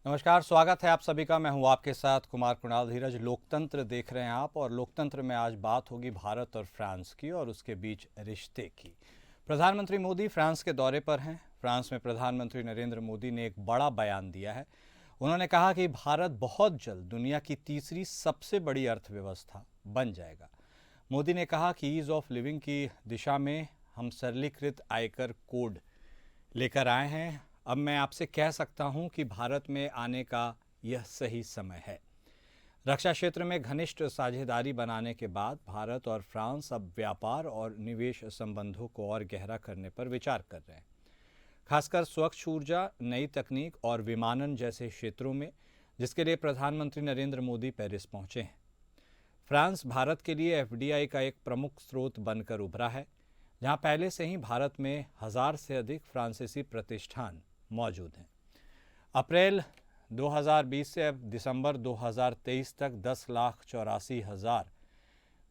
नमस्कार, स्वागत है आप सभी का। मैं हूं आपके साथ कुमार कुणाल धीरज। लोकतंत्र देख रहे हैं आप, और लोकतंत्र में आज बात होगी भारत और फ्रांस की और उसके बीच रिश्ते की। प्रधानमंत्री मोदी फ्रांस के दौरे पर हैं। फ्रांस में प्रधानमंत्री नरेंद्र मोदी ने एक बड़ा बयान दिया है। उन्होंने कहा कि भारत बहुत जल्द दुनिया की तीसरी सबसे बड़ी अर्थव्यवस्था बन जाएगा। मोदी ने कहा कि ईज़ ऑफ लिविंग की दिशा में हम सरलीकृत आयकर कोड लेकर आए हैं। अब मैं आपसे कह सकता हूं कि भारत में आने का यह सही समय है। रक्षा क्षेत्र में घनिष्ठ साझेदारी बनाने के बाद भारत और फ्रांस अब व्यापार और निवेश संबंधों को और गहरा करने पर विचार कर रहे हैं, खासकर स्वच्छ ऊर्जा, नई तकनीक और विमानन जैसे क्षेत्रों में, जिसके लिए प्रधानमंत्री नरेंद्र मोदी पेरिस पहुंचे हैं। फ्रांस भारत के लिए एफडीआई का एक प्रमुख स्रोत बनकर उभरा है, जहां पहले से ही भारत में 1000 से अधिक फ्रांसीसी प्रतिष्ठान मौजूद हैं। अप्रैल 2020 से अब दिसंबर 2023 तक 10,84,000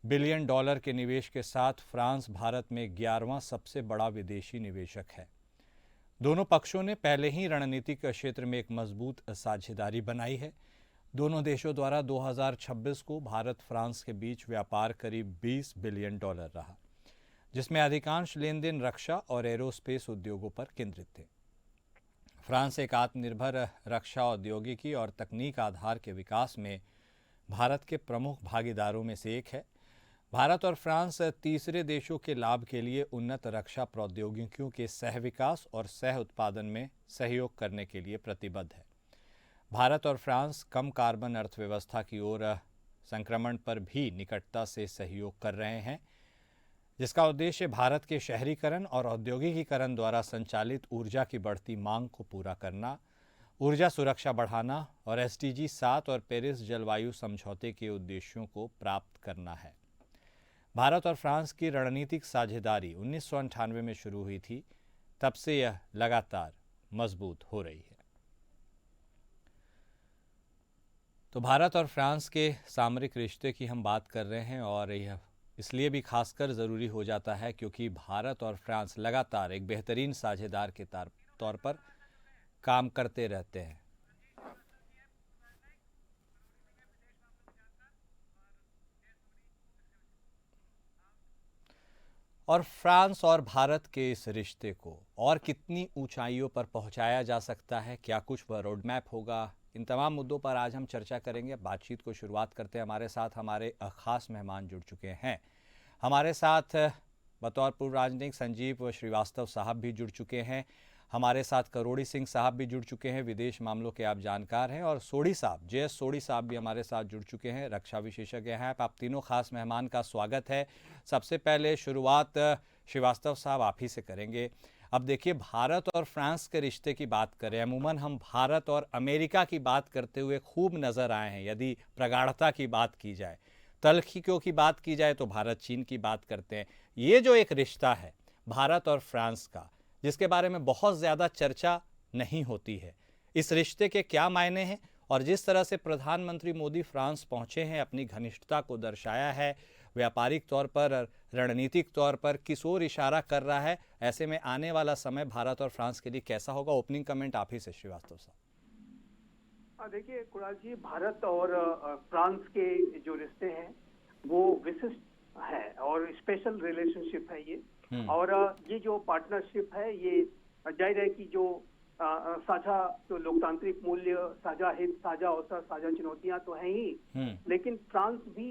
बिलियन डॉलर के निवेश के साथ फ्रांस भारत में 11वां सबसे बड़ा विदेशी निवेशक है। दोनों पक्षों ने पहले ही रणनीतिक क्षेत्र में एक मजबूत साझेदारी बनाई है। दोनों देशों द्वारा 2026 को भारत फ्रांस के बीच व्यापार करीब 20 बिलियन डॉलर रहा, जिसमें अधिकांश लेन देन रक्षा और एरोस्पेस उद्योगों पर केंद्रित थे। फ्रांस एक आत्मनिर्भर रक्षा औद्योगिकी और तकनीक आधार के विकास में भारत के प्रमुख भागीदारों में से एक है। भारत और फ्रांस तीसरे देशों के लाभ के लिए उन्नत रक्षा प्रौद्योगिकियों के सह विकास और सह उत्पादन में सहयोग करने के लिए प्रतिबद्ध है। भारत और फ्रांस कम कार्बन अर्थव्यवस्था की ओर संक्रमण पर भी निकटता से सहयोग कर रहे हैं, जिसका उद्देश्य भारत के शहरीकरण और औद्योगिकीकरण द्वारा संचालित ऊर्जा की बढ़ती मांग को पूरा करना, ऊर्जा सुरक्षा बढ़ाना और एसडीजी 7 और पेरिस जलवायु समझौते के उद्देश्यों को प्राप्त करना है। भारत और फ्रांस की रणनीतिक साझेदारी 1998 में शुरू हुई थी। तब से यह लगातार मजबूत हो रही है। तो भारत और फ्रांस के सामरिक रिश्ते की हम बात कर रहे हैं, और यह इसलिए भी खासकर ज़रूरी हो जाता है क्योंकि भारत और फ्रांस लगातार एक बेहतरीन साझेदार के तौर पर काम करते रहते हैं। और फ्रांस और भारत के इस रिश्ते को और कितनी ऊंचाइयों पर पहुंचाया जा सकता है, क्या कुछ वह रोड मैप होगा, इन तमाम मुद्दों पर आज हम चर्चा करेंगे। बातचीत को शुरुआत करते हैं। हमारे साथ हमारे खास मेहमान जुड़ चुके हैं। हमारे साथ बतौर पूर्व राजनीतिक संजीव श्रीवास्तव साहब भी जुड़ चुके हैं। हमारे साथ करोड़ी सिंह साहब भी जुड़ चुके हैं, विदेश मामलों के आप जानकार हैं। और सोढ़ी साहब, जे एस सोढ़ी साहब भी हमारे साथ जुड़ चुके हैं, रक्षा विशेषज्ञ हैं। आप तीनों खास मेहमान का स्वागत है। सबसे पहले शुरुआत श्रीवास्तव साहब आप ही से करेंगे। अब देखिए, भारत और फ्रांस के रिश्ते की बात करें, अमूमन हम भारत और अमेरिका की बात करते हुए खूब नज़र आए हैं। यदि प्रगाढ़ता की बात की जाए, तल्खियों की बात की जाए, तो भारत चीन की बात करते हैं। ये जो एक रिश्ता है भारत और फ्रांस का, जिसके बारे में बहुत ज़्यादा चर्चा नहीं होती है, इस रिश्ते के क्या मायने हैं? और जिस तरह से प्रधानमंत्री मोदी फ्रांस पहुंचे हैं, अपनी घनिष्ठता को दर्शाया है, व्यापारिक तौर पर, रणनीतिक तौर पर किस ओर इशारा कर रहा है, ऐसे में आने वाला समय भारत और फ्रांस के लिए कैसा होगा? ओपनिंग कमेंट आप ही से श्रीवास्तव साहब। देखिए कुणाल जी, भारत और फ्रांस के जो रिश्ते हैं वो विशिष्ट है और स्पेशल रिलेशनशिप है ये। और ये जो पार्टनरशिप है ये जाहिर है कि जो साझा जो लोकतांत्रिक मूल्य, साझा हित, साझा अवसर, साझा चुनौतियां तो हैं ही, लेकिन फ्रांस भी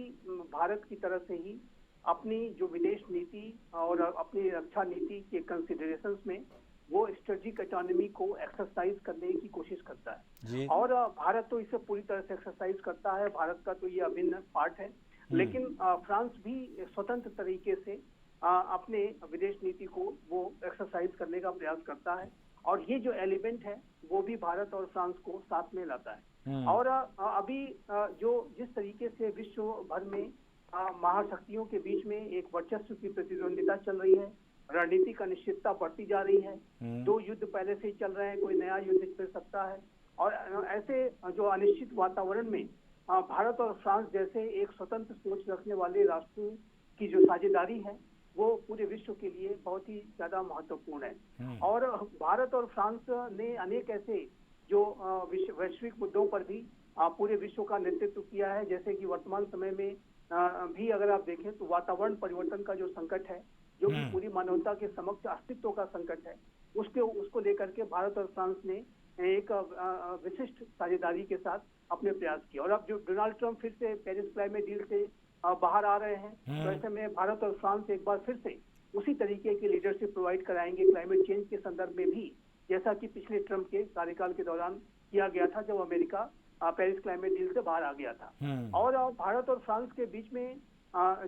भारत की तरह से ही अपनी जो विदेश नीति और अपनी रक्षा नीति के कंसिडरेशंस में वो स्ट्रेटेजिक ऑटोनॉमी को एक्सरसाइज करने की कोशिश करता है। और भारत तो इसे पूरी तरह से एक्सरसाइज करता है, भारत का तो ये अभिन्न पार्ट है। लेकिन फ्रांस भी स्वतंत्र तरीके से अपने विदेश नीति को वो एक्सरसाइज करने का प्रयास करता है, और ये जो एलिमेंट है वो भी भारत और फ्रांस को साथ में लाता है। और अभी जो जिस तरीके से विश्व भर में महाशक्तियों के बीच में एक वर्चस्व की प्रतिद्वंदिता चल रही है, रणनीतिक अनिश्चितता बढ़ती जा रही है, दो युद्ध पहले से ही चल रहे हैं, कोई नया युद्ध छिड़ सकता है, और ऐसे जो अनिश्चित वातावरण में भारत और फ्रांस जैसे एक स्वतंत्र सोच रखने वाले राष्ट्रों की जो साझेदारी है वो पूरे विश्व के लिए बहुत ही ज्यादा महत्वपूर्ण है। और भारत और फ्रांस ने अनेक ऐसे जो वैश्विक मुद्दों पर भी पूरे विश्व का नेतृत्व किया है। जैसे कि वर्तमान समय में भी अगर आप देखें तो वातावरण परिवर्तन का जो संकट है, जो कि पूरी मानवता के समक्ष अस्तित्व का संकट है, उसको लेकर के भारत और फ्रांस ने एक विशिष्ट साझेदारी के साथ अपने प्रयास किए। और अब जो डोनाल्ड ट्रंप फिर से पेरिस क्लाइमेट डील से बाहर आ रहे हैं, तो ऐसे में भारत और फ्रांस एक बार फिर से उसी तरीके की लीडरशिप प्रोवाइड कराएंगे क्लाइमेट चेंज के संदर्भ में भी, जैसा कि पिछले ट्रंप के कार्यकाल के दौरान किया गया था जब अमेरिका पेरिस क्लाइमेट डील से बाहर आ गया था। और भारत और फ्रांस के बीच में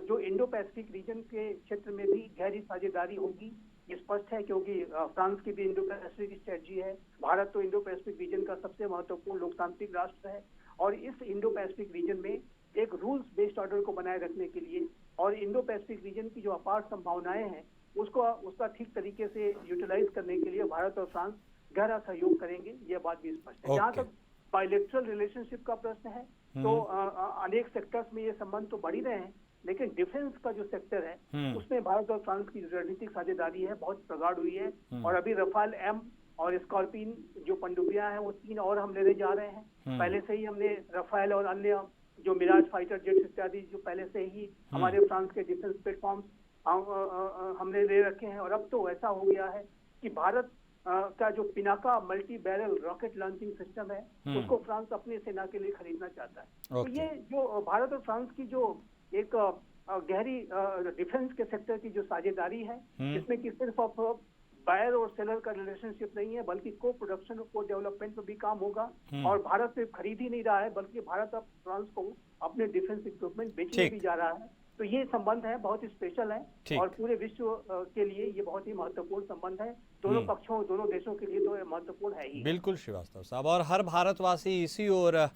जो इंडो पैसिफिक रीजन के क्षेत्र में भी गहरी साझेदारी होगी, ये स्पष्ट है, क्योंकि फ्रांस की भी इंडो पैसिफिक स्ट्रेटजी है। भारत तो इंडो पैसिफिक रीजन का सबसे महत्वपूर्ण लोकतांत्रिक राष्ट्र है और इस इंडो पैसिफिक रीजन में एक रूल्स बेस्ड ऑर्डर को बनाए रखने के लिए और इंडो पैसिफिक रीजन की जो अपार संभावनाएं हैं उसका ठीक तरीके से यूटिलाइज करने के लिए भारत और फ्रांस गहरा सहयोग करेंगे, ये बात भी स्पष्ट है। जहाँ तक बायलैटरल रिलेशनशिप का प्रश्न है, तो अनेक सेक्टर्स में ये संबंध तो बढ़ ही रहे हैं, लेकिन डिफेंस का जो सेक्टर है उसमें भारत और फ्रांस की रणनीतिक साझेदारी है बहुत प्रगाढ़ हुई है। और अभी रफाल एम और स्कॉर्पियन जो पनडुब्बियां हैं वो 3 और हम लेने जा रहे हैं। पहले से ही हमने रफाल और अन्य जो मिराज फाइटर जेट्स इत्यादि जो पहले से ही हमारे फ्रांस के डिफेंस प्लेटफॉर्म्स हमने ले रखे हैं। और अब तो ऐसा हो गया है कि भारत का जो Pinaka multi barrel rocket launching system है उसको फ्रांस अपनी सेना के लिए खरीदना चाहता है। तो ये जो भारत और फ्रांस की जो एक गहरी डिफेंस के सेक्टर की जो साझेदारी है, इसमें कि सिर्फ बायर और सेलर का रिलेशनशिप नहीं है, बल्कि को प्रोडक्शन और को डेवलपमेंट पर भी काम होगा। और भारत सिर्फ खरीद ही नहीं रहा है, बल्कि भारत अब फ्रांस को अपने डिफेंस इक्विपमेंट बेचने भी जा रहा है। तो ये संबंध है बहुत स्पेशल है और पूरे विश्व के लिए ये बहुत ही महत्वपूर्ण संबंध है। दोनों पक्षों दोनों देशों के लिए तो ये महत्वपूर्ण है ही। बिल्कुल श्रीवास्तव साहब, और हर भारतवासी इसी ओर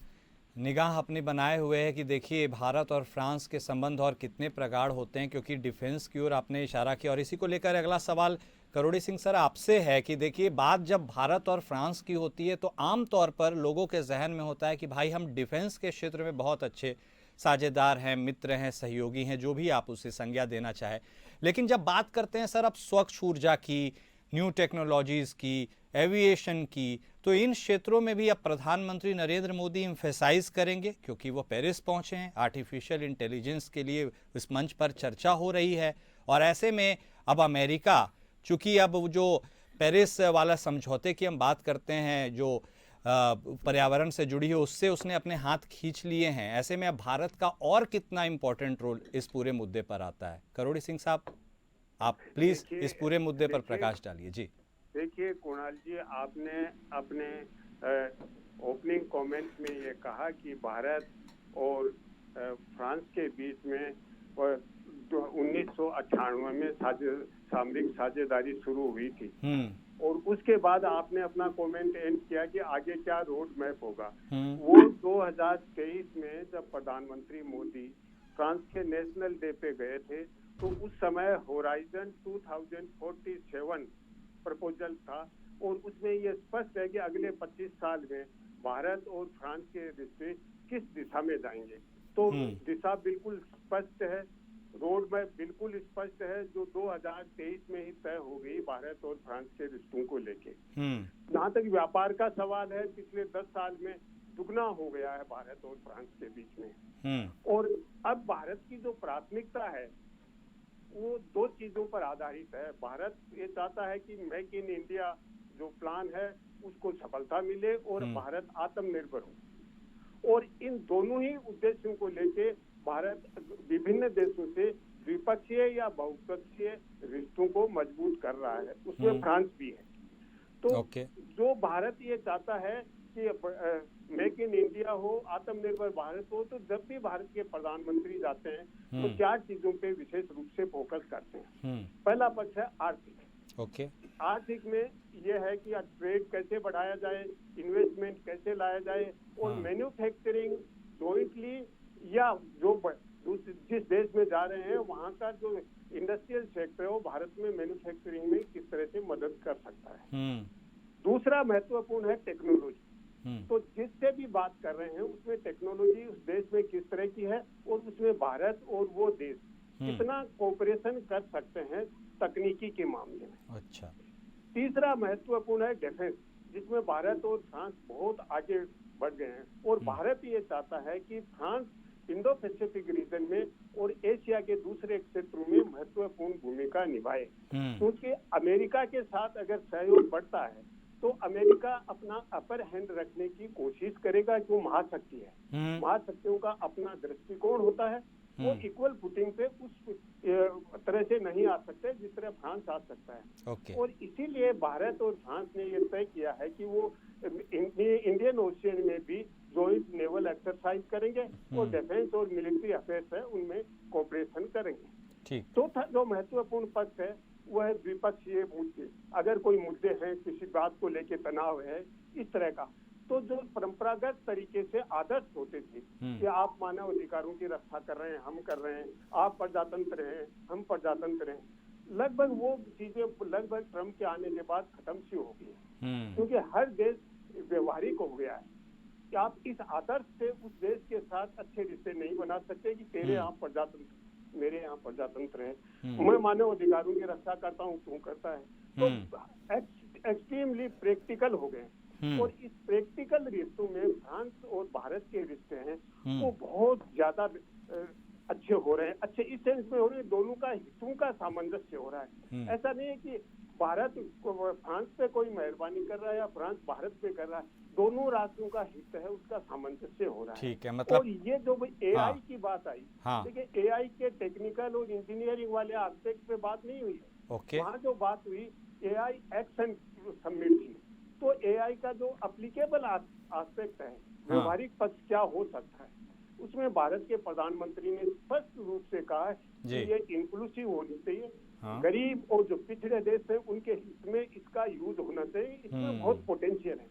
निगाह अपनी बनाए हुए है कि देखिए भारत और फ्रांस के संबंध और कितने प्रगाढ़ होते हैं, क्योंकि डिफेंस की ओर आपने इशारा किया। और इसी को लेकर अगला सवाल करोड़ी सिंह सर आपसे है कि देखिए बात जब भारत और फ्रांस की होती है तो आम तौर पर लोगों के जहन में होता है कि भाई हम डिफेंस के क्षेत्र में बहुत अच्छे साझेदार हैं, मित्र हैं, सहयोगी हैं, जो भी आप उसे संज्ञा देना चाहे। लेकिन जब बात करते हैं सर अब स्वच्छ ऊर्जा की, न्यू टेक्नोलॉजीज़ की, एविएशन की, तो इन क्षेत्रों में भी अब प्रधानमंत्री नरेंद्र मोदी इम्फेसाइज करेंगे, क्योंकि वो पेरिस पहुंचे हैं। आर्टिफिशियल इंटेलिजेंस के लिए इस मंच पर चर्चा हो रही है और ऐसे में अब अमेरिका, चूँकि अब जो पेरिस वाला समझौते की हम बात करते हैं जो पर्यावरण से जुड़ी है उससे उसने अपने हाथ खींच लिए हैं, ऐसे में अब भारत का और कितना इम्पोर्टेंट रोल इस पूरे मुद्दे पर आता है? करोड़ी सिंह साहब आप प्लीज इस पूरे मुद्दे पर प्रकाश डालिए। जी देखिए कुणाल जी, आपने अपने ओपनिंग कमेंट में ये कहा कि भारत और फ्रांस के बीच में 1998 में सामरिक साझेदारी शुरू हुई थी और उसके बाद आपने अपना कमेंट एंड किया कि आगे क्या रोड मैप होगा। वो 2023 में जब प्रधानमंत्री मोदी फ्रांस के नेशनल डे पे गए थे तो उस समय होराइजन 2047 प्रपोजल था और उसमें ये स्पष्ट है कि अगले 25 साल में भारत और फ्रांस के रिश्ते किस दिशा में जाएंगे। तो दिशा बिल्कुल स्पष्ट है, रोड मैप बिल्कुल स्पष्ट है, जो 2023 में ही तय हो गई भारत और फ्रांस के रिश्तों को लेके। जहाँ तक व्यापार का सवाल है, पिछले 10 साल में दुगना हो गया है भारत और फ्रांस के बीच में। और अब भारत की जो प्राथमिकता है वो 2 चीजों पर आधारित है। भारत ये चाहता है कि मेक इन इंडिया जो प्लान है उसको सफलता मिले और भारत आत्मनिर्भर हो। और इन दोनों ही उद्देश्यों को लेके भारत विभिन्न देशों से द्विपक्षीय या बहुपक्षीय रिश्तों को मजबूत कर रहा है, उसमें फ्रांस भी है। तो जो भारत ये चाहता है कि मेक इन इंडिया हो, आत्मनिर्भर भारत हो, तो जब भी भारत के प्रधानमंत्री जाते हैं तो 4 चीजों पे विशेष रूप से फोकस करते हैं। पहला पक्ष है आर्थिक। आर्थिक में यह है कि ट्रेड कैसे बढ़ाया जाए, इन्वेस्टमेंट कैसे लाया जाए और मैन्युफैक्चरिंग जॉइंटली या जो जिस देश में जा रहे हैं वहाँ का जो इंडस्ट्रियल सेक्टर है वो भारत में मैन्युफैक्चरिंग में किस तरह से मदद कर सकता है। दूसरा महत्वपूर्ण है टेक्नोलॉजी। तो जिससे भी बात कर रहे हैं उसमें टेक्नोलॉजी उस देश में किस तरह की है और उसमें भारत और वो देश कितना कोऑपरेशन कर सकते हैं तकनीकी के मामले में। अच्छा। तीसरा महत्वपूर्ण है डिफेंस। जिसमें भारत और फ्रांस बहुत आगे बढ़ गए हैं। और भारत ये चाहता है कि फ्रांस इंडो पैसिफिक रीजन में और एशिया के दूसरे क्षेत्रों में महत्वपूर्ण भूमिका निभाए, क्योंकि अमेरिका के साथ अगर सहयोग बढ़ता है तो अमेरिका अपना अपर हैंड रखने की कोशिश करेगा, जो महाशक्ति है। महाशक्तियों का अपना दृष्टिकोण होता है, वो इक्वल फुटिंग पे उस तरह से नहीं आ सकते जिस तरह फ्रांस आ सकता है। और इसीलिए भारत और फ्रांस ने ये तय किया है कि वो इंडियन ओशियन में भी जॉइंट नेवल एक्सरसाइज करेंगे और डिफेंस और मिलिट्री अफेयर्स है उनमें कोऑपरेशन करेंगे। चौथा जो महत्वपूर्ण पक्ष है वह है द्विपक्षीय मुद्दे। अगर कोई मुद्दे हैं, किसी बात को लेके तनाव है इस तरह का, तो जो परंपरागत तरीके से आदर्श होते थे कि आप मानव अधिकारों की रक्षा कर रहे हैं, हम कर रहे हैं, आप प्रजातंत्र हैं, हम प्रजातंत्र हैं, लगभग वो चीजें लगभग ट्रम्प के आने के बाद खत्म सी हो गई है। क्योंकि हर देश व्यवहारिक हो गया है कि आप इस आदर्श से उस देश के साथ अच्छे रिश्ते नहीं बना सकते कि तेरे यहाँ प्रजातंत्र, मेरे यहाँ प्रजातंत्र है, मैं मानव अधिकारों की रक्षा करता हूँ, तू करता है। तो एक्सट्रीमली प्रैक्टिकल हो गए। और इस प्रैक्टिकल रिश्तों में फ्रांस और भारत के रिश्ते हैं वो बहुत ज्यादा अच्छे हो रहे हैं। अच्छे इस सेंस में हो रहे हैं, दोनों का हितों का सामंजस्य हो रहा है। ऐसा नहीं है कि भारत फ्रांस पे कोई मेहरबानी कर रहा है या फ्रांस भारत पे कर रहा है, दोनों राष्ट्रों का हित है, उसका सामंजस्य हो रहा है। ठीक है, मतलब और ये जो एआई की बात आई, देखिए एआई के टेक्निकल और इंजीनियरिंग वाले एस्पेक्ट पे बात नहीं हुई है। वहाँ जो बात हुई एआई एक्शन समिट थी, तो एआई का जो अप्लीकेबल एस्पेक्ट है, व्यवहारिक पक्ष क्या हो सकता है, उसमें भारत के प्रधानमंत्री ने स्पष्ट रूप से कहा है कि ये इंक्लूसिव होनी चाहिए। गरीब और जो पिछड़े देश है उनके हित में इसका यूज होना चाहिए, इसमें बहुत पोटेंशियल है।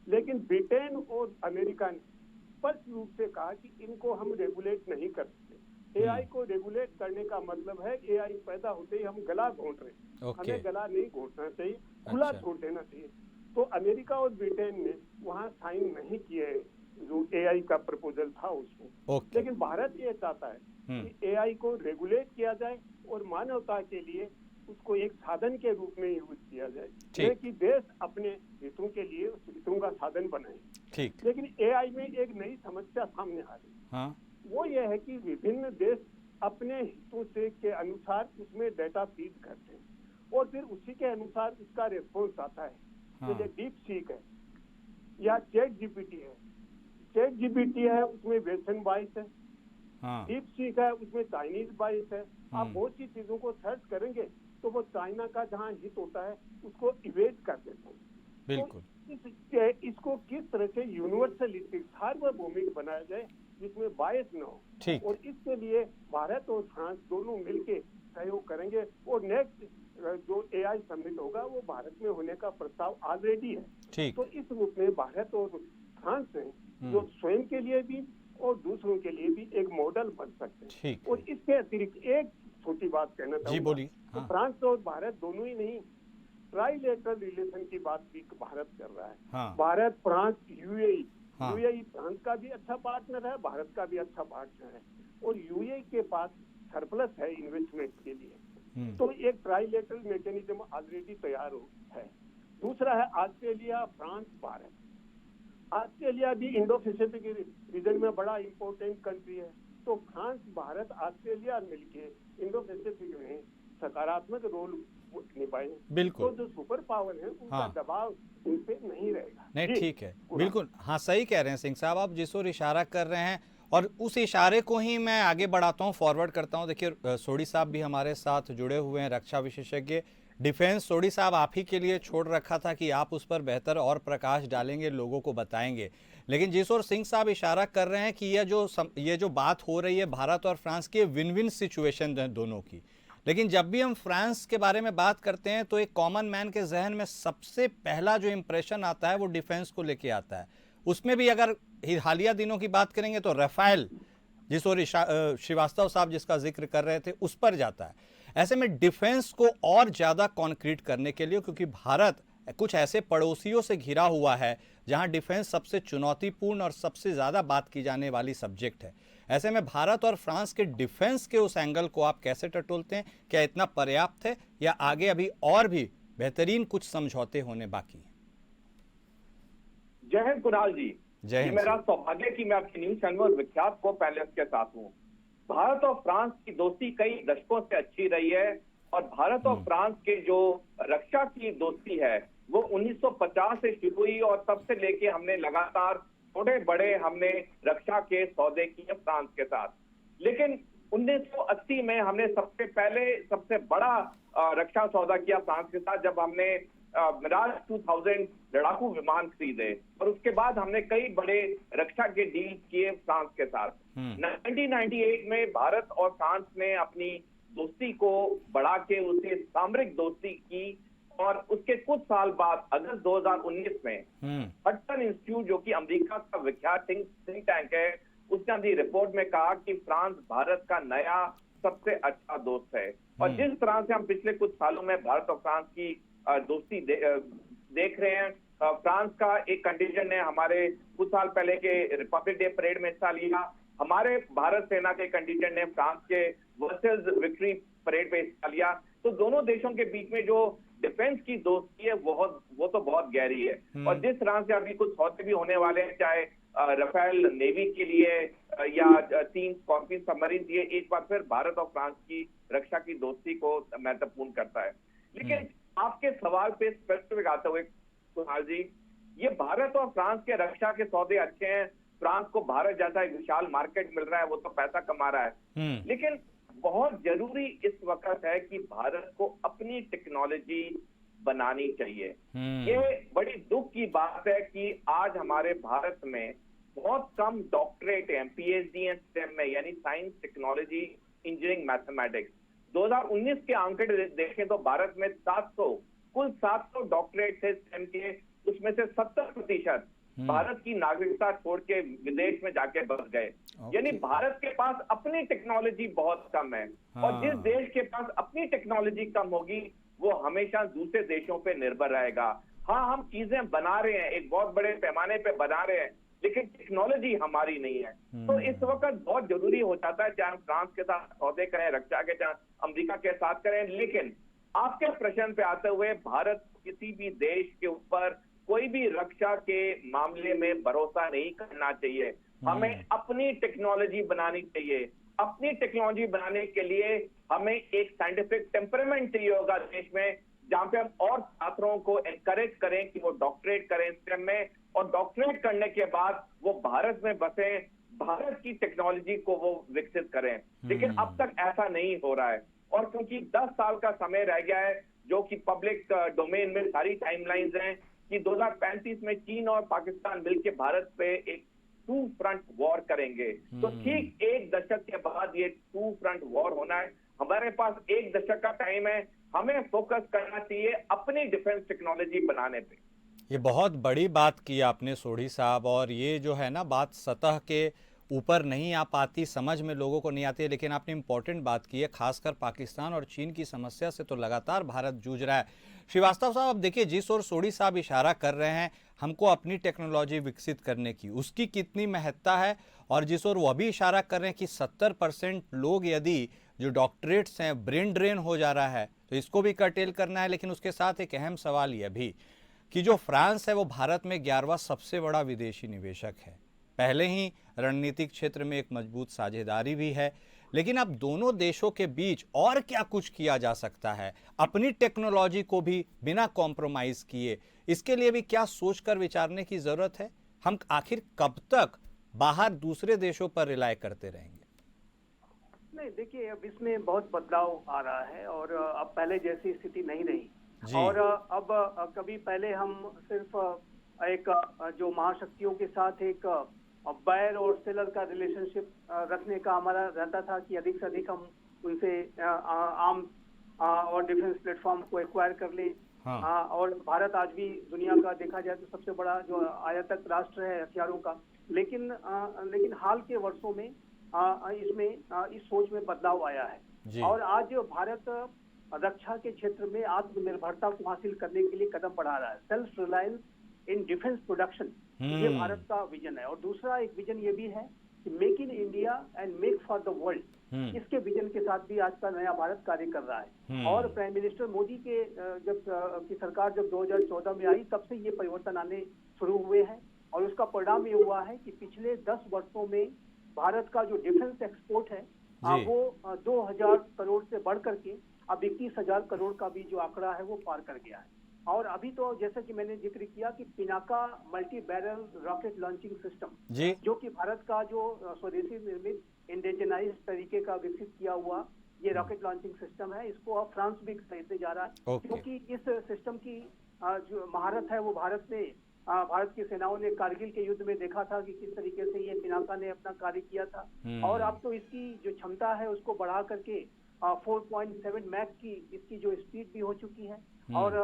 लेकिन ब्रिटेन और अमेरिका ने स्पष्ट रूप से कहा कि इनको हम रेगुलेट नहीं कर सकते। एआई को रेगुलेट करने का मतलब है एआई पैदा होते ही हम गला घोंट रहे, हमें गला नहीं घोंटना चाहिए, खुला छोड़ देना चाहिए। तो अमेरिका और ब्रिटेन ने वहाँ साइन नहीं किए जो एआई का प्रपोजल था उसमें। लेकिन भारत ये चाहता है कि एआई को रेगुलेट किया जाए और मानवता के लिए उसको एक साधन के रूप में यूज किया जाए, कि देश अपने हितों के लिए उस हितों का साधन बनाए। लेकिन एआई में एक नई समस्या सामने आ रही, वो ये है कि विभिन्न देश अपने हितों से के अनुसार उसमें डेटा फीड करते हैं और फिर उसी के अनुसार उसका रिस्पॉन्स आता है। जैसे डीप सीक है या चैट जीपीटी है, चैट जीपीटी है उसमें वेस्टर्न बाइस है, डीप सीक है उसमें चाइनीज बाइस है। आप बहुत सी चीजों को सर्च करेंगे तो वो चाइना का जहाँ हित होता है उसको इवेट कर देते हैं। बिल्कुल। तो इसको किस तरह से यूनिवर्सलिस्टिक सार्वभौमिक बनाया जाए जिसमें बायस न हो, और इसके लिए भारत और फ्रांस दोनों मिलकर सहयोग करेंगे। और नेक्स्ट जो एआई समिट होगा वो भारत में होने का प्रस्ताव ऑलरेडी है। तो इस रूप में भारत और फ्रांस हैं जो स्वयं के लिए भी और दूसरों के लिए भी एक मॉडल बन सकते हैं। और इसके अतिरिक्त एक छोटी बात कहना चाहूँगा, तो फ्रांस और भारत दोनों ही नहीं, ट्राइलेटरल रिलेशन की बात भी भारत कर रहा है। Bharat, France, UAE, UAE France का भी अच्छा पार्टनर है, भारत का भी अच्छा पार्टनर है, और यूएई के पास सरप्लस है इन्वेस्टमेंट के लिए। तो एक ट्राइलेटरल मैकेनिज्म ऑलरेडी तैयार है। दूसरा है ऑस्ट्रेलिया, फ्रांस, भारत। ऑस्ट्रेलिया भी इंडो पैसिफिक रीजन में बड़ा इंपॉर्टेंट कंट्री है, तो फ्रांस, भारत, ऑस्ट्रेलिया मिलके इंडो पैसिफिक में सकारात्मक रोल निभाए। बिल्कुल। तो जो सुपर पावर है उनका दबाव इन पे नहीं रहेगा। नहीं, ठीक है, बिल्कुल, हाँ सही कह रहे हैं सिंह साहब, आप जिस ओर इशारा कर रहे हैं और उस इशारे को ही मैं आगे बढ़ाता हूँ, फॉरवर्ड करता हूँ। देखिए सोढ़ी साहब भी हमारे साथ जुड़े हुए हैं, रक्षा विशेषज्ञ डिफेंस। सोढ़ी साहब आप ही के लिए छोड़ रखा था कि आप उस पर बेहतर और प्रकाश डालेंगे, लोगों को बताएंगे। लेकिन जिस ओर सिंह साहब इशारा कर रहे हैं कि ये जो बात हो रही है भारत और फ्रांस की, विन विन सिचुएशन है दोनों की। लेकिन जब भी हम फ्रांस के बारे में बात करते हैं तो एक कॉमन मैन के जहन में सबसे पहला जो इंप्रेशन आता है वो डिफेंस को लेके आता है। उसमें भी अगर हालिया दिनों की बात करेंगे तो राफेल, जिस ओर श्रीवास्तव साहब जिसका जिक्र कर रहे थे, उस पर जाता है। ऐसे में डिफेंस को और ज़्यादा कॉन्क्रीट करने के लिए, क्योंकि भारत कुछ ऐसे पड़ोसियों से घिरा हुआ है जहां डिफेंस सबसे चुनौतीपूर्ण और सबसे ज़्यादा बात की जाने वाली सब्जेक्ट है, ऐसे में भारत और फ्रांस के डिफेंस के उस एंगल को आप कैसे टटोलते हैं? क्या इतना पर्याप्त है या आगे अभी और भी बेहतरीन कुछ समझौते होने बाकी हैं? जय हिंद कुणाल जी। जय ये हिंद मेरा सौभाग्य कि मैं आपकी न्यूज चैनल और विख्यात को पैनलिस्ट के साथ हूँ। भारत और फ्रांस की दोस्ती कई दशकों से अच्छी रही है और भारत और फ्रांस के जो रक्षा की दोस्ती है वो 1950 से शुरू हुई और तब से लेके हमने लगातार छोटे बड़े हमने रक्षा के सौदे किए फ्रांस के साथ। लेकिन 1980 में हमने सबसे पहले सबसे बड़ा रक्षा सौदा किया फ्रांस के साथ, जब हमने मिराज 2000 लड़ाकू विमान खरीदे और उसके बाद हमने कई बड़े रक्षा के डील किए फ्रांस के साथ। 1998 में भारत और फ्रांस ने अपनी दोस्ती को बढ़ा के उसे सामरिक दोस्ती की और उसके कुछ साल बाद अगस्त 2019 में हटसन इंस्टीट्यूट, जो कि अमेरिका का विख्यात थिंक टैंक है, उसने अपनी रिपोर्ट में कहा कि फ्रांस भारत का नया सबसे अच्छा दोस्त है। और जिस तरह से हम पिछले कुछ सालों में भारत और फ्रांस की दोस्ती देख रहे हैं, फ्रांस का एक कंटिजेंट ने हमारे कुछ साल पहले के रिपब्लिक डे परेड में हिस्सा लिया। हमारे भारत सेना के कंटिजेंट ने फ्रांस के वर्सेस विक्ट्री परेड में हिस्सा लिया। तो दोनों देशों के बीच में जो डिफेंस की दोस्ती है वो तो बहुत गहरी है। और जिस तरह से अभी कुछ सौदे भी होने वाले हैं, चाहे राफेल नेवी के लिए या 3 स्कॉर्पियन सबमरीन दिए, एक बार फिर भारत और फ्रांस की रक्षा की दोस्ती को महत्वपूर्ण करता है। लेकिन आपके सवाल पे स्पेसिफिक आते हुए कुणाल जी, ये भारत और फ्रांस के रक्षा के सौदे अच्छे हैं। फ्रांस को भारत जैसा एक विशाल मार्केट मिल रहा है, वो तो पैसा कमा रहा है। लेकिन बहुत जरूरी इस वक्त है कि भारत को अपनी टेक्नोलॉजी बनानी चाहिए। ये बड़ी दुख की बात है कि आज हमारे भारत में बहुत कम डॉक्टरेट हैं, पीएचडी हैं स्टेम में, यानी साइंस, टेक्नोलॉजी, इंजीनियरिंग, मैथमेटिक्स। 2019 के आंकड़े देखें तो भारत में कुल 700 डॉक्टरेट थे स्टेम के, उसमें से 70% भारत की नागरिकता छोड़ के विदेश में जाके बस गए। यानी भारत के पास अपनी टेक्नोलॉजी बहुत कम है। और जिस देश के पास अपनी टेक्नोलॉजी कम होगी वो हमेशा दूसरे देशों पे निर्भर रहेगा। हाँ, हम चीजें बना रहे हैं, एक बहुत बड़े पैमाने पे बना रहे हैं, लेकिन टेक्नोलॉजी हमारी नहीं है। तो इस वक्त बहुत जरूरी हो जाता है, चाहे हम फ्रांस के साथ सौदे करें रक्षा के, चाहे अमेरिका के साथ करें। लेकिन आपके प्रश्न पे आते हुए, भारत किसी भी देश के ऊपर कोई भी रक्षा के मामले में भरोसा नहीं करना चाहिए। हमें अपनी टेक्नोलॉजी बनानी चाहिए। अपनी टेक्नोलॉजी बनाने के लिए हमें एक साइंटिफिक टेम्परामेंट चाहिए होगा देश में, जहां पे हम और छात्रों को एनकरेज करें कि वो डॉक्टरेट करें स्टेम में, और डॉक्टरेट करने के बाद वो भारत में बसे, भारत की टेक्नोलॉजी को वो विकसित करें। लेकिन अब तक ऐसा नहीं हो रहा है। और क्योंकि 10 साल का समय रह गया है, जो कि पब्लिक डोमेन में सारी टाइमलाइंस हैं कि 2035 में चीन और पाकिस्तान मिलकर भारत पे एक 2 फ्रंट वॉर करेंगे। तो ठीक 1 दशक के बाद ये 2 फ्रंट वॉर होना है। हमारे पास 1 दशक का टाइम है, हमें फोकस करना चाहिए अपनी डिफेंस टेक्नोलॉजी बनाने पे। ये बहुत बड़ी बात की आपने सोढ़ी साहब, और ये जो है ना बात सतह के ऊपर नहीं आ पाती, समझ में लोगों को नहीं आती है, लेकिन आपने इम्पोर्टेंट बात की है। खासकर पाकिस्तान और चीन की समस्या से तो लगातार भारत जूझ रहा है। श्रीवास्तव साहब, अब देखिए जिस ओर सोढ़ी साहब इशारा कर रहे हैं हमको अपनी टेक्नोलॉजी विकसित करने की, उसकी कितनी महत्ता है, और जिस ओर वह भी इशारा कर रहे हैं कि 70% लोग यदि जो डॉक्टरेट्स हैं ब्रेन ड्रेन हो जा रहा है, तो इसको भी कर्टेल करना है। लेकिन उसके साथ एक अहम सवाल यह भी कि जो फ्रांस है वो भारत में 11वां सबसे बड़ा विदेशी निवेशक है। पहले ही रणनीतिक क्षेत्र में एक मजबूत साझेदारी भी है। लेकिन अब दोनों देशों के बीच और क्या कुछ किया जा सकता है, अपनी टेक्नोलॉजी को भी बिना कॉम्प्रोमाइज किए, इसके लिए भी क्या सोचकर विचारने की जरूरत है। हम आखिर कब तक बाहर दूसरे देशों पर रिलाय करते रहेंगे? नहीं, देखिए अब इसमें बहुत बदलाव आ रहा है और अब पहले जैसी स्थिति नहीं रही। और अब कभी पहले हम सिर्फ एक जो महाशक्तियों के साथ एक बायर और सेलर का रिलेशनशिप रखने का हमारा रहता था कि अधिक से अधिक हम उनसे आर्म्स और डिफेंस प्लेटफॉर्म को एक्वायर कर लें। और भारत आज भी दुनिया का देखा जाए तो सबसे बड़ा जो आयातक राष्ट्र है हथियारों का। लेकिन हाल के वर्षों में इसमें इस सोच में बदलाव आया है और आज भारत रक्षा के क्षेत्र में आत्मनिर्भरता को हासिल करने के लिए कदम बढ़ा रहा है। Self reliance in defence production, ये भारत का विजन है। और दूसरा एक विजन ये भी है कि make in India and make for the world, इसके विजन के साथ भी आज का नया भारत कार्य कर रहा है। और प्राइम मिनिस्टर मोदी के की सरकार जब 2014 में आई, तब से ये परिवर्तन आने शुरू हुए हैं और उसका परिणाम ये हुआ है कि पिछले 10 वर्षों में भारत का जो डिफेंस एक्सपोर्ट है वो 2000 करोड़ से बढ़ करके अब 21,000 करोड़ का भी जो आंकड़ा है वो पार कर गया है। और अभी तो जैसे कि मैंने जिक्र किया कि Pinaka multi barrel rocket launching system जो कि भारत का जो स्वदेशी निर्मित इंडिजिनाइज तरीके का विकसित किया हुआ ये रॉकेट लॉन्चिंग सिस्टम है, इसको अब फ्रांस भी खरीदने जा रहा है क्योंकि इस सिस्टम की जो महारत है वो भारत की सेनाओं ने कारगिल के युद्ध में देखा था कि किस तरीके से ये पिनाका ने अपना कार्य किया था। और अब तो इसकी जो क्षमता है उसको बढ़ा करके 4.7 मैक की इसकी जो स्पीड भी हो चुकी है और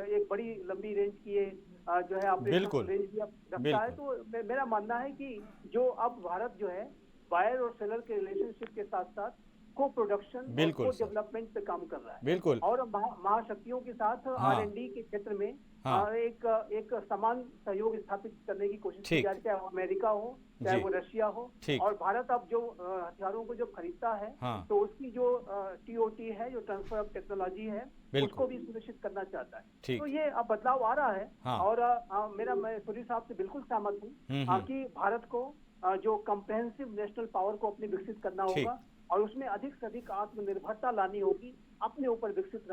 एक बड़ी लंबी रेंज की ये जो है ऑपरेशन रेंज भी अब रखता है। तो मेरा मानना है कि जो अब भारत जो है बायर और सेलर के रिलेशनशिप के साथ साथ को प्रोडक्शन और को डेवलपमेंट पे काम कर रहा है और महाशक्तियों के साथ R&D के क्षेत्र में एक समान सहयोग स्थापित करने की कोशिश की जा रही है, चाहे वो अमेरिका हो चाहे वो रशिया हो। और भारत अब जो हथियारों को जो खरीदता है तो उसकी जो TOT है, जो ट्रांसफर ऑफ टेक्नोलॉजी है, उसको भी सुनिश्चित करना चाहता है। तो ये अब बदलाव आ रहा है और मैं सूरी साहब से बिल्कुल सहमत हूँ कि भारत को जो कम्प्रहेंसिव नेशनल पावर को अपने विकसित करना होगा और उसमें अधिक से अधिक आत्मनिर्भरता लानी होगी, अपने ऊपर विकसित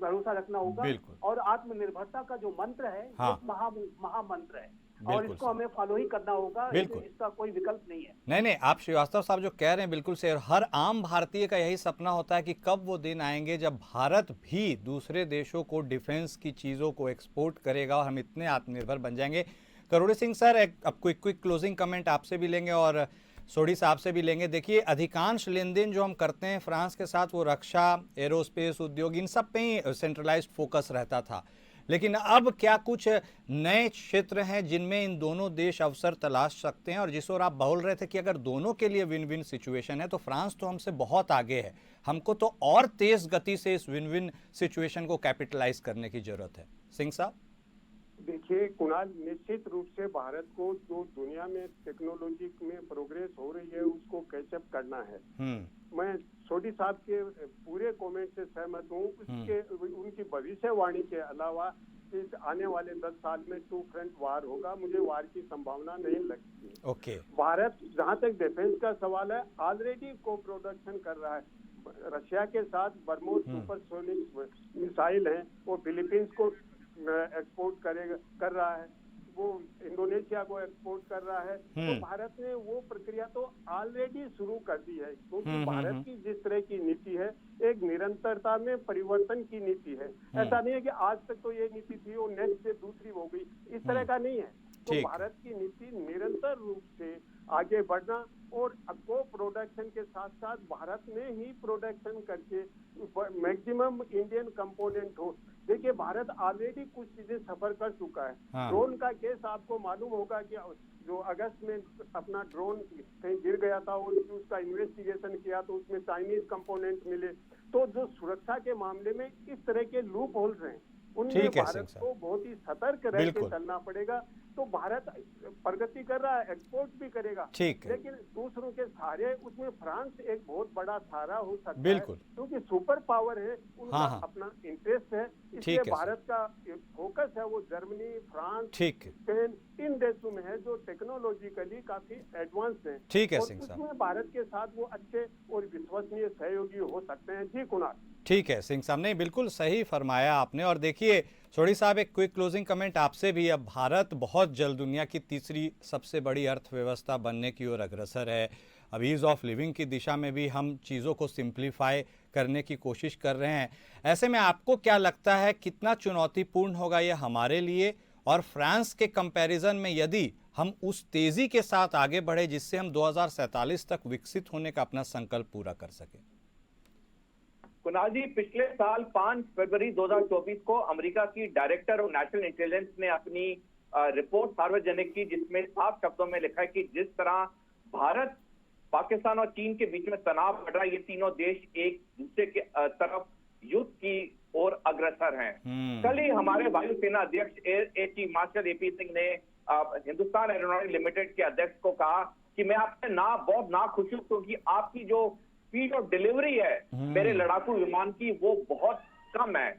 भरोसा रखना होगा और आत्मनिर्भरता का जो मंत्र है वो महामंत्र है और इसको हमें फॉलो ही करना होगा, इसका कोई विकल्प नहीं है। नहीं, आप श्रीवास्तव साहब जो कह रहे हैं बिल्कुल सही। और हर आम भारतीय का यही सपना होता है कि कब वो दिन आएंगे जब भारत भी दूसरे देशों को डिफेंस की चीजों को एक्सपोर्ट करेगा और हम इतने आत्मनिर्भर बन जाएंगे। करोड़े सिंह सर, अब क्विक क्लोजिंग कमेंट आपसे भी लेंगे और सोढ़ी साहब से भी लेंगे। देखिए, अधिकांश लेन देन जो हम करते हैं फ्रांस के साथ वो रक्षा, एरोस्पेस उद्योग, इन सब पे ही सेंट्रलाइज्ड फोकस रहता था, लेकिन अब क्या कुछ नए क्षेत्र हैं जिनमें इन दोनों देश अवसर तलाश सकते हैं? और जिस ओर आप बोल रहे थे कि अगर दोनों के लिए विन विन सिचुएशन है तो फ्रांस तो हमसे बहुत आगे है, हमको तो और तेज गति से इस विन विन सिचुएशन को कैपिटलाइज करने की जरूरत है। सिंह साहब। देखिए कुणाल, निश्चित रूप से भारत को जो दुनिया में टेक्नोलॉजी में प्रोग्रेस हो रही है उसको कैचअप करना है। मैं सोढ़ी साहब के पूरे कमेंट से सहमत हूँ। उनकी भविष्यवाणी के अलावा इस आने वाले 10 साल में 2 फ्रंट वार होगा, मुझे वार की संभावना नहीं लगती। भारत जहाँ तक डिफेंस का सवाल है ऑलरेडी को प्रोडक्शन कर रहा है। रशिया के साथ बर्मोस सुपरसोनिक मिसाइल है, वो फिलीपींस को एक्सपोर्ट कर रहा है, वो इंडोनेशिया को एक्सपोर्ट कर रहा है। तो भारत ने वो प्रक्रिया तो ऑलरेडी शुरू कर दी है क्योंकि भारत की जिस तरह की नीति है एक निरंतरता में परिवर्तन की नीति है। ऐसा नहीं है कि आज तक तो ये नीति थी और नेक्स्ट डे दूसरी हो गई, इस तरह का नहीं है। तो भारत की नीति निरंतर रूप से आगे बढ़ना और को प्रोडक्शन के साथ साथ भारत में ही प्रोडक्शन करके मैक्सिमम इंडियन कंपोनेंट हो। देखिए, भारत ऑलरेडी कुछ चीजें सफर कर चुका है। ड्रोन का केस आपको मालूम होगा कि जो अगस्त में अपना ड्रोन कहीं गिर गया था और उसका इन्वेस्टिगेशन किया तो उसमें चाइनीज कंपोनेंट मिले। तो जो सुरक्षा के मामले में इस तरह के लूप होल्स हैं उनमें भारत को बहुत ही सतर्क रह के चलना पड़ेगा। तो भारत प्रगति कर रहा है, एक्सपोर्ट भी करेगा, लेकिन दूसरों के सहारे उसमें फ्रांस एक बहुत बड़ा सहारा हो सकता है क्योंकि सुपर पावर है, उनका अपना इंटरेस्ट है। इसलिए भारत का फोकस है वो जर्मनी, फ्रांस, स्पेन, इन देशों में है जो टेक्नोलॉजिकली काफी एडवांस है और उसमें भारत के साथ वो अच्छे और विश्वसनीय सहयोगी हो सकते हैं। जी कुणाल। ठीक है सिंह साहब ने बिल्कुल सही फरमाया आपने। और देखिए सोढ़ी साहब, एक क्विक क्लोजिंग कमेंट आपसे भी। अब भारत बहुत जल्द दुनिया की तीसरी सबसे बड़ी अर्थव्यवस्था बनने की ओर अग्रसर है। अब ईज ऑफ लिविंग की दिशा में भी हम चीज़ों को सिंप्लीफाई करने की कोशिश कर रहे हैं। ऐसे में आपको क्या लगता है कितना चुनौतीपूर्ण होगा ये हमारे लिए और फ्रांस के कंपैरिजन में यदि हम उस तेजी के साथ आगे बढ़े जिससे हम 2047 तक विकसित होने का अपना संकल्प पूरा कर सके? कुणाल जी, पिछले साल 5 फरवरी 2024 को अमेरिका की डायरेक्टर ऑफ नेशनल इंटेलिजेंस ने अपनी रिपोर्ट सार्वजनिक की जिसमें साफ शब्दों में लिखा है कि जिस तरह भारत, पाकिस्तान और चीन के बीच में तनाव बढ़ रहा है, ये तीनों देश एक दूसरे के तरफ युद्ध की ओर अग्रसर हैं। कल ही हमारे वायुसेना अध्यक्ष air chief marshal AP Singh ने हिंदुस्तान एरोनॉटिक्स लिमिटेड के अध्यक्ष को कहा कि मैं आपसे बहुत नाखुश हूं क्योंकि आपकी जो स्पीड ऑफ डिलीवरी है मेरे लड़ाकू विमान की वो बहुत कम है।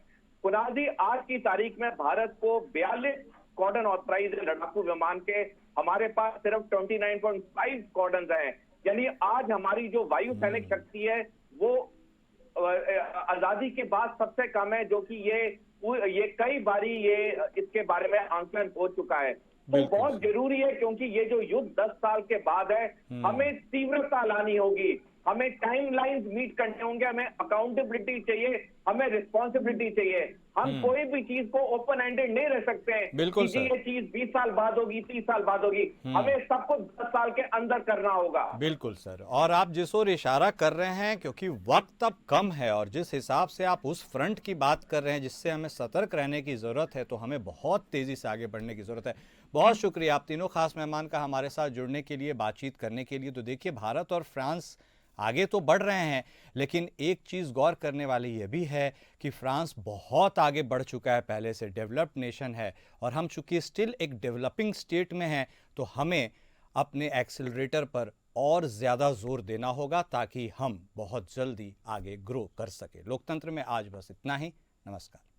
कुणाल जी, आज की तारीख में भारत को 42 स्क्वाड्रन ऑथराइज है लड़ाकू विमान के, हमारे पास सिर्फ 29.5 स्क्वाड्रन हैं। यानी आज हमारी जो वायु सैनिक शक्ति है वो आजादी के बाद सबसे कम है, जो कि ये कई बारी ये इसके बारे में आंकलन हो चुका है। तो बहुत जरूरी है, क्योंकि ये जो युद्ध 10 साल के बाद है, हमें तीव्रता लानी होगी, हमें टाइमलाइंस मीट करने होंगे, हमें अकाउंटेबिलिटी चाहिए, हमें रिस्पॉन्सिबिलिटी चाहिए। हम कोई भी चीज को ओपन एंडेड नहीं रह सकते हैं। बिल्कुल कि ये चीज 20 साल बाद होगी, 30 साल बाद होगी, हमें सबको 10 साल के अंदर करना होगा। बिल्कुल सर, और आप जिस ओर इशारा कर रहे हैं, क्योंकि वक्त अब कम है और जिस हिसाब से आप उस फ्रंट की बात कर रहे हैं जिससे हमें सतर्क रहने की जरूरत है, तो हमें बहुत तेजी से आगे बढ़ने की जरूरत है। बहुत शुक्रिया आप तीनों खास मेहमान का हमारे साथ जुड़ने के लिए, बातचीत करने के लिए। तो देखिए, भारत और फ्रांस आगे तो बढ़ रहे हैं, लेकिन एक चीज़ गौर करने वाली ये भी है कि फ्रांस बहुत आगे बढ़ चुका है, पहले से डेवलप्ड नेशन है, और हम चूंकि स्टिल एक डेवलपिंग स्टेट में हैं, तो हमें अपने एक्सेलरेटर पर और ज़्यादा जोर देना होगा ताकि हम बहुत जल्दी आगे ग्रो कर सके। लोकतंत्र में आज बस इतना ही। नमस्कार।